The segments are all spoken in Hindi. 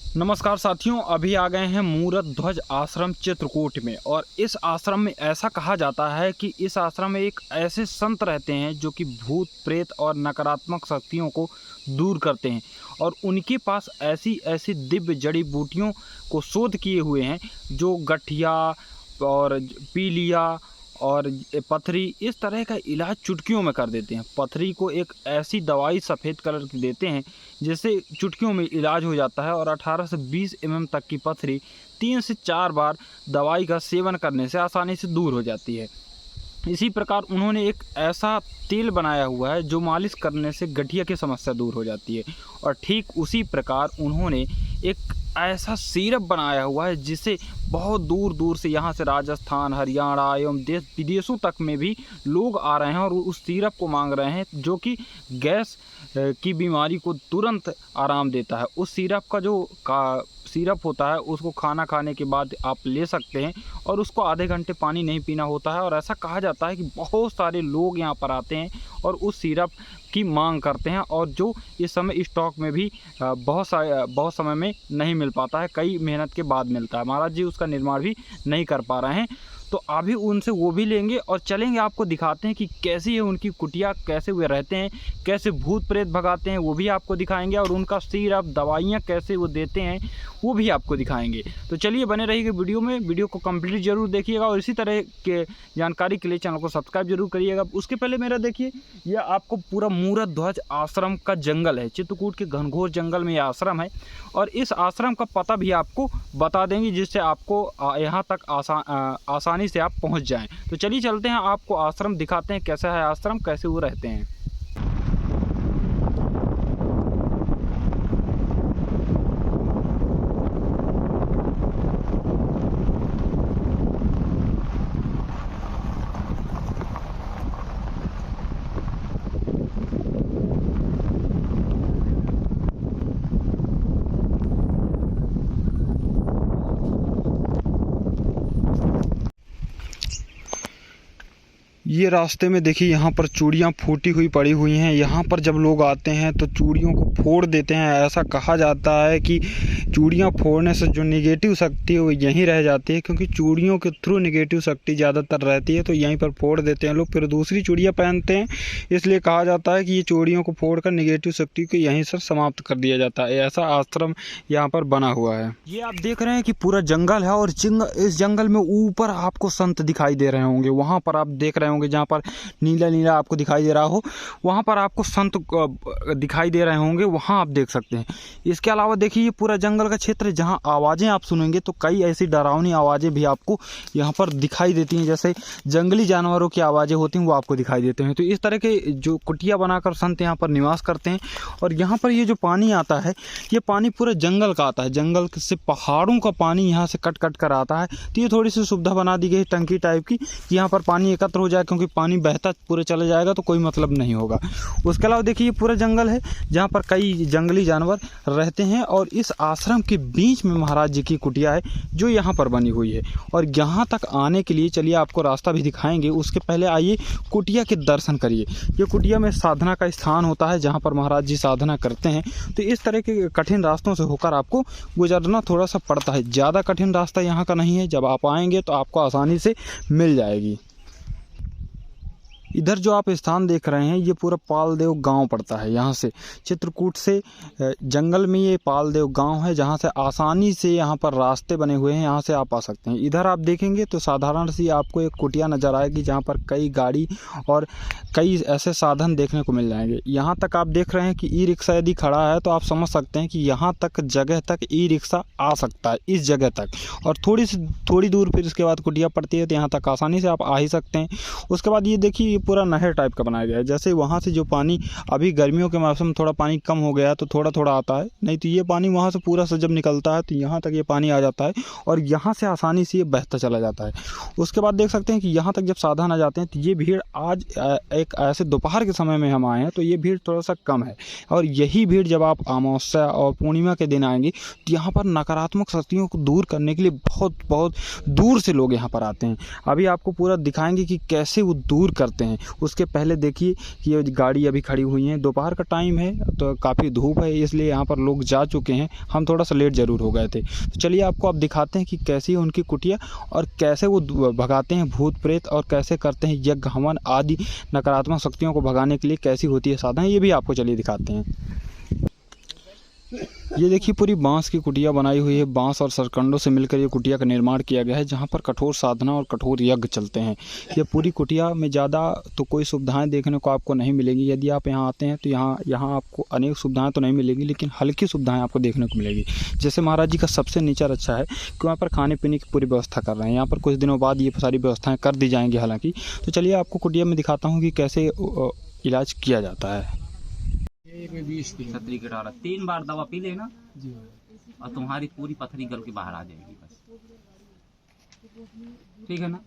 नमस्कार साथियों, अभी आ गए हैं मूरत ध्वज आश्रम चित्रकूट में। और इस आश्रम में ऐसा कहा जाता है कि इस आश्रम में एक ऐसे संत रहते हैं जो कि भूत प्रेत और नकारात्मक शक्तियों को दूर करते हैं। और उनके पास ऐसी ऐसी दिव्य जड़ी बूटियों को शोध किए हुए हैं जो गठिया और पीलिया और पथरी इस तरह का इलाज चुटकियों में कर देते हैं। पथरी को एक ऐसी दवाई सफ़ेद कलर की देते हैं जिससे चुटकियों में इलाज हो जाता है। और 18 से 20 mm तक की पथरी 3 से 4 बार दवाई का सेवन करने से आसानी से दूर हो जाती है। इसी प्रकार उन्होंने एक ऐसा तेल बनाया हुआ है जो मालिश करने से गठिया की समस्या दूर हो जाती है। और ठीक उसी प्रकार उन्होंने एक ऐसा सिरप बनाया हुआ है जिसे बहुत दूर दूर से यहाँ से राजस्थान, हरियाणा एवं देश विदेशों तक में भी लोग आ रहे हैं और उस सिरप को मांग रहे हैं, जो कि गैस की बीमारी को तुरंत आराम देता है। उस सिरप का जो सिरप होता है उसको खाना खाने के बाद आप ले सकते हैं और उसको आधे घंटे पानी नहीं पीना होता है। और ऐसा कहा जाता है कि बहुत सारे लोग यहाँ पर आते हैं और उस सिरप की मांग करते हैं, और जो इस समय स्टॉक में भी बहुत समय में नहीं मिल पाता है, कई मेहनत के बाद मिलता है। महाराज जी उसका निर्माण भी नहीं कर पा रहे हैं, तो अभी उनसे वो भी लेंगे और चलेंगे, आपको दिखाते हैं कि कैसी है उनकी कुटिया, कैसे वे रहते हैं, कैसे भूत प्रेत भगाते हैं वो भी आपको दिखाएंगे, और उनका सिरप दवाइयाँ कैसे वो देते हैं वो भी आपको दिखाएंगे। तो चलिए बने रहिएगा वीडियो में, वीडियो को कंप्लीट जरूर देखिएगा और इसी तरह के जानकारी के लिए चैनल को सब्सक्राइब जरूर करिएगा। उसके पहले मेरा देखिए, यह आपको पूरा मूरत ध्वज आश्रम का जंगल है। चित्रकूट के घनघोर जंगल में यह आश्रम है और इस आश्रम का पता भी आपको बता देंगे जिससे आपको यहाँ तक आसानी से आप पहुँच जाएँ। तो चलिए चलते हैं, आपको आश्रम दिखाते हैं कैसा है आश्रम, कैसे वो रहते हैं। ये रास्ते में देखिए यहाँ पर चूड़ियाँ फूटी हुई पड़ी हुई हैं। यहाँ पर जब लोग आते हैं तो चूड़ियों को फोड़ देते हैं। ऐसा कहा जाता है कि चूड़ियाँ फोड़ने से जो नेगेटिव शक्ति है वो यहीं रह जाती है, क्योंकि चूड़ियों के थ्रू नेगेटिव शक्ति ज़्यादातर रहती है, तो यहीं पर फोड़ देते हैं लोग, फिर दूसरी चूड़ियाँ पहनते हैं। इसलिए कहा जाता है कि ये चूड़ियों को फोड़कर नेगेटिव शक्ति को यहीं से समाप्त कर दिया जाता है। ऐसा आश्रम यहाँ पर बना हुआ है। ये आप देख रहे हैं कि पूरा जंगल है और इस जंगल में ऊपर आपको संत दिखाई दे रहे होंगे। वहाँ पर आप देख रहे होंगे जहाँ पर नीला नीला आपको दिखाई दे रहा हो, वहाँ पर आपको संत दिखाई दे रहे होंगे, वहाँ आप देख सकते हैं। इसके अलावा देखिए ये पूरा जंगल का क्षेत्र है जहाँ आवाज़ें आप सुनेंगे तो कई ऐसी डरावनी आवाज़ें भी आपको यहाँ पर दिखाई देती हैं, जैसे जंगली जानवरों की आवाज़ें होती हैं वो आपको दिखाई देते हैं। तो इस तरह के जो कुटिया बनाकर संत यहाँ पर निवास करते हैं। और यहाँ पर ये जो पानी आता है ये पानी पूरा जंगल का आता है, जंगल से पहाड़ों का पानी यहाँ से कट कट कर आता है। तो ये थोड़ी सी सुविधा बना दी गई टंकी टाइप की, यहाँ पर पानी एकत्र हो जाए, क्योंकि पानी बहता पूरे चले जाएगा तो कोई मतलब नहीं होगा। उसके अलावा देखिए ये पूरा जंगल है जहाँ पर कई जंगली जानवर रहते हैं। और इस आश्रम के बीच में महाराज जी की कुटिया है जो यहाँ पर बनी हुई है। और यहाँ तक आने के लिए चलिए आपको रास्ता भी दिखाएंगे, उसके पहले आइए कुटिया के दर्शन करिए। ये कुटिया में साधना का स्थान होता है जहाँ पर महाराज जी साधना करते हैं। तो इस तरह के कठिन रास्तों से होकर आपको गुजरना थोड़ा सा पड़ता है, ज़्यादा कठिन रास्ता यहाँ का नहीं है। जब आप आएंगे तो आपको आसानी से मिल जाएगी। इधर जो आप स्थान देख रहे हैं ये पूरा पालदेव गांव पड़ता है। यहाँ से चित्रकूट से जंगल में ये पालदेव गांव है जहाँ से आसानी से यहाँ पर रास्ते बने हुए हैं, यहाँ से आप आ सकते हैं। इधर आप देखेंगे तो साधारण सी आपको एक कुटिया नज़र आएगी जहाँ पर कई गाड़ी और कई ऐसे साधन देखने को मिल जाएंगे। यहाँ तक आप देख रहे हैं कि ई रिक्शा यदि खड़ा है तो आप समझ सकते हैं कि यहाँ तक जगह तक ई रिक्शा आ सकता है, इस जगह तक। और थोड़ी दूर फिर इसके बाद कुटिया पड़ती है तो यहाँ तक आसानी से आप आ ही सकते हैं। उसके बाद ये देखिए पूरा नहर टाइप का बनाया गया है। जैसे वहाँ से जो पानी अभी गर्मियों के मौसम में थोड़ा पानी कम हो गया तो थोड़ा थोड़ा आता है, नहीं तो ये पानी वहाँ से पूरा से जब निकलता है तो यहाँ तक ये पानी आ जाता है और यहाँ से आसानी से ये बहता चला जाता है। उसके बाद देख सकते हैं कि यहाँ तक जब साधन आ जाते हैं तो ये भीड़ आज एक ऐसे दोपहर के समय में हम आए हैं तो ये भीड़ थोड़ा सा कम है। और यही भीड़ जब आप अमावस्या और पूर्णिमा के दिन आएंगे तो यहाँ पर नकारात्मक शक्तियों को दूर करने के लिए बहुत बहुत दूर से लोग यहाँ पर आते हैं। अभी आपको पूरा दिखाएंगे कि कैसे वो दूर करते हैं। हैं। उसके पहले देखिए कि ये गाड़ी अभी खड़ी हुई है, दोपहर का टाइम है तो काफ़ी धूप है, इसलिए यहाँ पर लोग जा चुके हैं। हम थोड़ा सा लेट ज़रूर हो गए थे। तो चलिए आपको अब दिखाते हैं कि कैसी है उनकी कुटिया और कैसे वो भगाते हैं भूत प्रेत और कैसे करते हैं यज्ञ हवन आदि नकारात्मक शक्तियों को भगाने के लिए कैसी होती है साधना, ये भी आपको चलिए दिखाते हैं। ये देखिए पूरी बांस की कुटिया बनाई हुई है, बांस और सरकंडों से मिलकर ये कुटिया का निर्माण किया गया है, जहाँ पर कठोर साधना और कठोर यज्ञ चलते हैं। ये पूरी कुटिया में ज़्यादा तो कोई सुविधाएं देखने को आपको नहीं मिलेंगी। यदि आप यहाँ आते हैं तो यहाँ आपको अनेक सुविधाएं तो नहीं मिलेंगी, लेकिन हल्की सुविधाएं आपको देखने को मिलेगी। जैसे महाराज जी का सबसे नीचा अच्छा है कि वहाँ पर खाने पीने की पूरी व्यवस्था कर रहे हैं। यहाँ पर कुछ दिनों बाद ये सारी व्यवस्थाएँ कर दी जाएँगी हालाँकि। तो चलिए आपको कुटिया में दिखाता हूँ कि कैसे इलाज किया जाता है। 3 बार दवा पी लेना जी और तुम्हारी पूरी पथरी गल के बाहर आ जाएगी बस, ठीक है ना।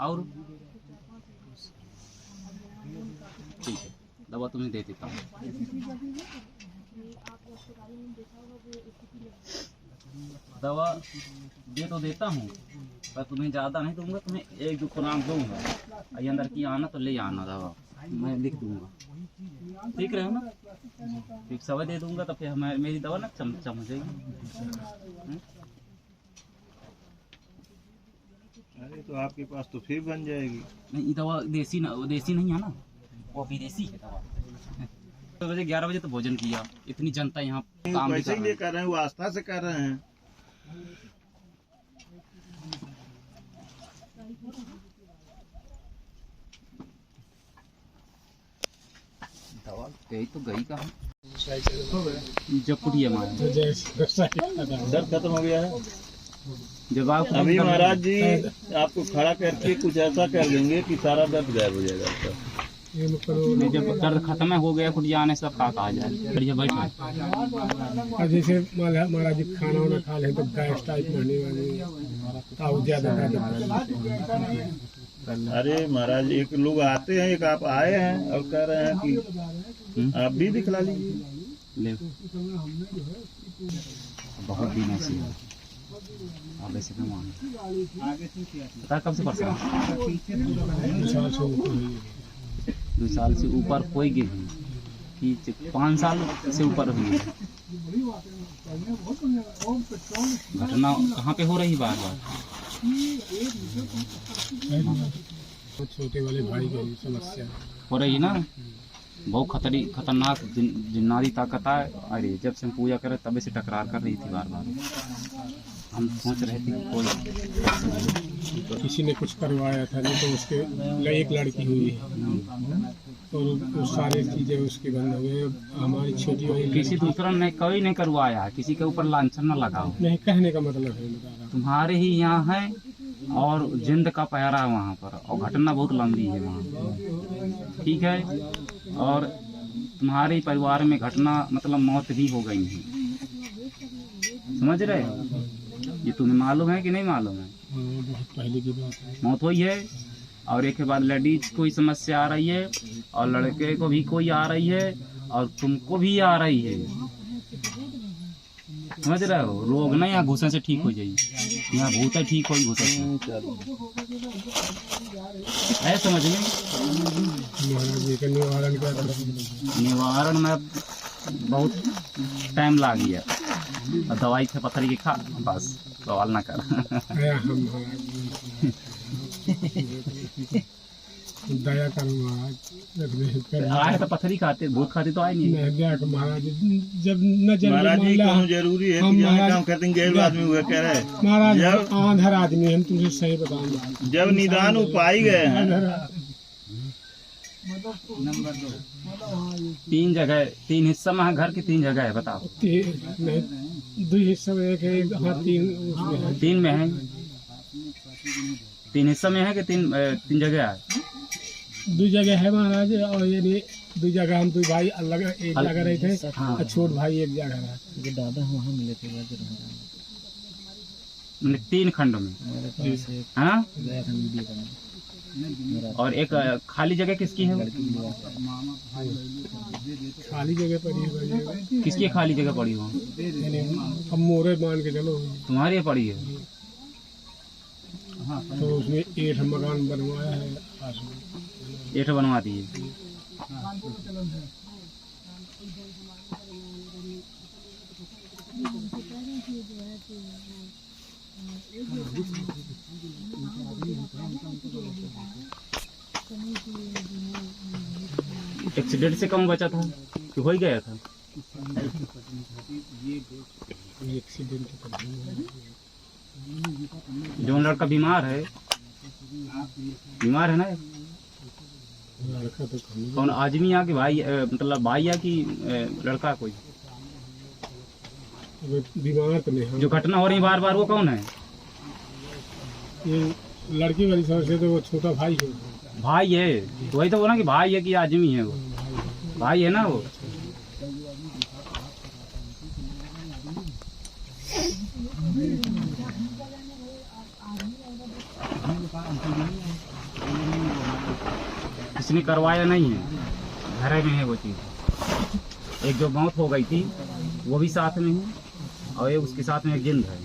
और ठीक है, दवा तुम्हें दे देता हूँ। दवा दे तो देता हूँ पर तुम्हें ज़्यादा नहीं दूंगा, तुम्हें 1-2 खुराक दूंगा। अंदर की आना तो ले आना, दवा मैं लिख दूंगा, ठीक रहे हो ना। ठीक समय दे दूंगा तो फिर हमारी मेरी दवा ना चमचेगी। अरे तो आपके पास तो फिर बन जाएगी। नहीं, ये दवा देसी नहीं है ना, वो विदेशी है दवा। 11 बजे तो भोजन किया, इतनी जनता यहाँ काम कैसे ये कर रहे हैं, वो आस्था से कर रहे हैं। दवा गई तो गई कहाँ, जब कुटिया मारे दर्द खत्म हो गया है। जब आप अभी महाराज जी आपको खड़ा करके कुछ ऐसा कर देंगे कि सारा दर्द गायब हो जाएगा आपका। जब दर्द खत्म हो गया कुटिया आने से का कहा जाए, बढ़िया बैठो। जैसे महाराज जी खाना वाना खा ले तो गैस टाइप होने वाली ज्यादा। अरे महाराज एक लोग आते हैं, एक आप आए हैं और कह रहे हैं कि आप भी दिखला लीजिए। ले बहुत दिन ऐसी है, अब ऐसे क्यों मानो, कब से परेशान? 2 साल से ऊपर कोई गिर नहीं, 5 साल से ऊपर हुई है। घटना कहाँ पे हो रही बार बार? छोटे वाले भाई की समस्या हो रही ना, बहुत खतरनाक जिन्नारी ताकत है। अरे जब से हम पूजा करें तबे से टकरार कर रही थी बार बार। हम सोच रहे थे कि कोई तो किसी ने कुछ करवाया था, नहीं तो उसके एक लड़की हुई है और वो सारी चीजें उसकी बंद हो गई। हमारी छोटी वाली किसी दूसरा ने कोई नहीं करवाया, किसी के ऊपर लांछन न लगाओ। नहीं, कहने का मतलब है तुम्हारे ही यहाँ है और जिंद का पहरा है वहाँ पर, और घटना बहुत लंबी है वहाँ, ठीक है। और तुम्हारे परिवार में घटना मतलब मौत भी हो गई है, समझ रहे हो? ये तुम्हें मालूम है कि नहीं मालूम है? बहुत पहले की बात है, मौत हुई है। और एक के बाद लेडीज कोई समस्या आ रही है और लड़के को भी कोई आ रही है और तुमको भी आ रही है, समझ रहे हो? रोग ना यहाँ घुसे से ठीक हो जाएगी, यहाँ भूत है ठीक हो घुसे से है, समझ में? महाराज जी का निवारण क्या था? निवारण में बहुत टाइम लग गया, दवाई थे पत्थर की खा, बस सवाल ना कर। हम दया करो महाराज, आए तो पत्थरी खाते, भूत खाते तो आए नहीं। महाराज जब न महाराज जी कहूँ जरूरी है कि जहाँ काम करते हैं गैर आदमी हुआ कह रहे हैं महाराज, आंधर आदमी हम तुझे सही बताएंगे। जब निदान उपाय गए हैं। 3 जगह 3 हिस्सा में है, घर के 3 जगह है, बताओ। 2 हिस्सा में एक है, हाँ 3 उसमें है। 3 में है, 3 हिस्सा में है कि 3 जगह है? 2 जगह है महाराज, और ये 2 जगह हम 2 भाई अलग एक जगह रहे थे, हाँ। और छोट भाई एक जगह रहा। दादा वहाँ मिले थे 3 खंड में, हाँ। और एक खाली जगह किसकी है? खाली जगह पड़ी है, किसकी खाली जगह पड़ी हो? हम मोरे मान के चलो तुम्हारी पड़ी है। तो उसमें 8 मकान बनवाया है आश्रम। 8 बनवा दिए। एक्सीडेंट से कम बचा था कि हो ही गया था? एक्सीडेंट जो लड़का बीमार है ना, लड़का तो कौन आदमी या कि भाई, मतलब भाई या कि लड़का कोई बीमार तो नहीं। जो घटना हो रही बार बार, वो कौन है? ये लड़की वाली समझ से तो वो छोटा भाई है। भाई है तो वही तो बोला कि भाई है कि आदमी है? वो भाई है ना वो। किसने करवाया नहीं है, घर में है वो चीज। एक जो मौत हो गई थी वो भी साथ में है, और ये उसके साथ में एक जिंद है।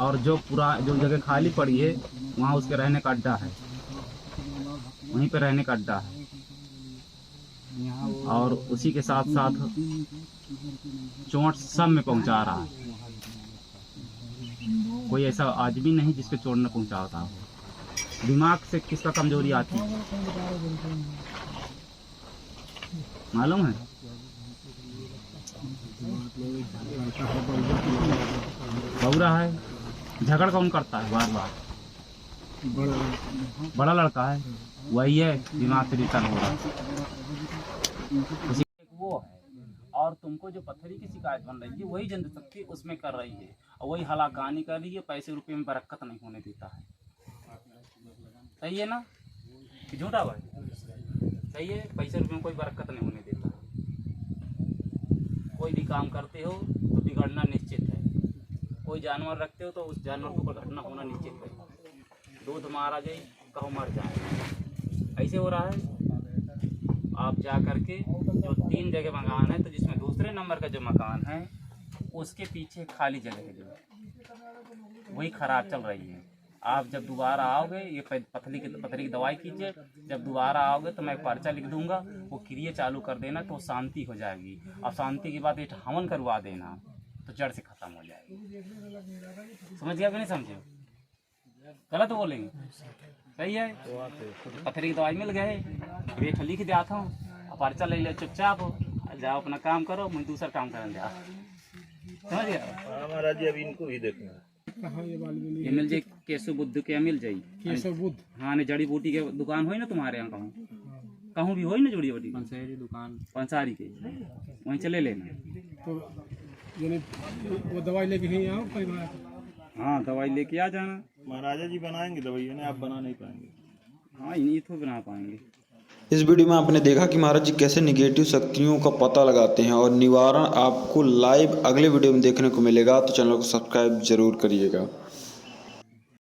और जो जो जगह खाली पड़ी है वहाँ उसके रहने का अड्डा है, वहीं पे रहने का अड्डा है। और उसी के साथ साथ चोट सब में पहुंचा रहा है। कोई ऐसा आदमी नहीं जिसके चोट न पहुंचाता हो। दिमाग से किसका कमजोरी आती है मालूम है? बौरा है, झगड़ कौन करता है बार बार? बड़ा लड़का है, वही है दिमाग से रिटर्न हो रहा वो है। और तुमको जो पत्थरी की शिकायत बन रही है वही जनशक्ति उसमें कर रही है, और वही हलाकानी कर रही है। पैसे रुपए में बरकत नहीं होने देता है। सही है ना कि झूठा भाई? सही है, पैसे रुपए में कोई बरकत नहीं होने देता। कोई भी काम करते हो तो बिगड़ना निश्चित है। कोई जानवर रखते हो तो उस जानवर को घटना होना निश्चित है। दूध मारा जाए कहो मर जाए, ऐसे हो रहा है। आप जा करके जो 3 जगह मकान है, तो जिसमें दूसरे नंबर का जो मकान है उसके पीछे खाली जगह है, जो वही खराब चल रही है। आप जब दोबारा आओगे, ये पथरी की दवाई कीजिए। जब दोबारा आओगे तो मैं एक पर्चा लिख दूंगा, वो क्रिया चालू कर देना तो शांति हो जाएगी। और शांति के बाद एक हवन करवा देना तो जड़ से खत्म हो जाएगी। समझ गया कि नहीं समझे? गलत बोलेंगे? सही है। पथरी की दवाई मिल गए, एक लिख दिया था, पर्चा ले ले, चुपचाप जाओ अपना काम करो, मैं दूसरा काम करने जा। समझ गया? महाराज जी अभी इनको ही देखना। ये मिल जाए केशव बुद्ध के, मिल जाए केशव बुद्ध। हाँ, ने जड़ी बूटी के दुकान हो ना तुम्हारे यहाँ, कहूँ भी हो ना जड़ी बूटी पंसारी दुकान, पंसारी के वहीं चले लेना। तो यानी वो दवाई लेके ही आओ परिवार? हाँ, दवाई लेके आ जाना। महाराजा जी बनाएंगे दवाई, आप बना नहीं पाएंगे। हाँ, इन्हीं तो बना पाएंगे। इस वीडियो में आपने देखा कि महाराज जी कैसे निगेटिव शक्तियों का पता लगाते हैं और निवारण आपको लाइव अगले वीडियो में देखने को मिलेगा। तो चैनल को सब्सक्राइब जरूर करिएगा।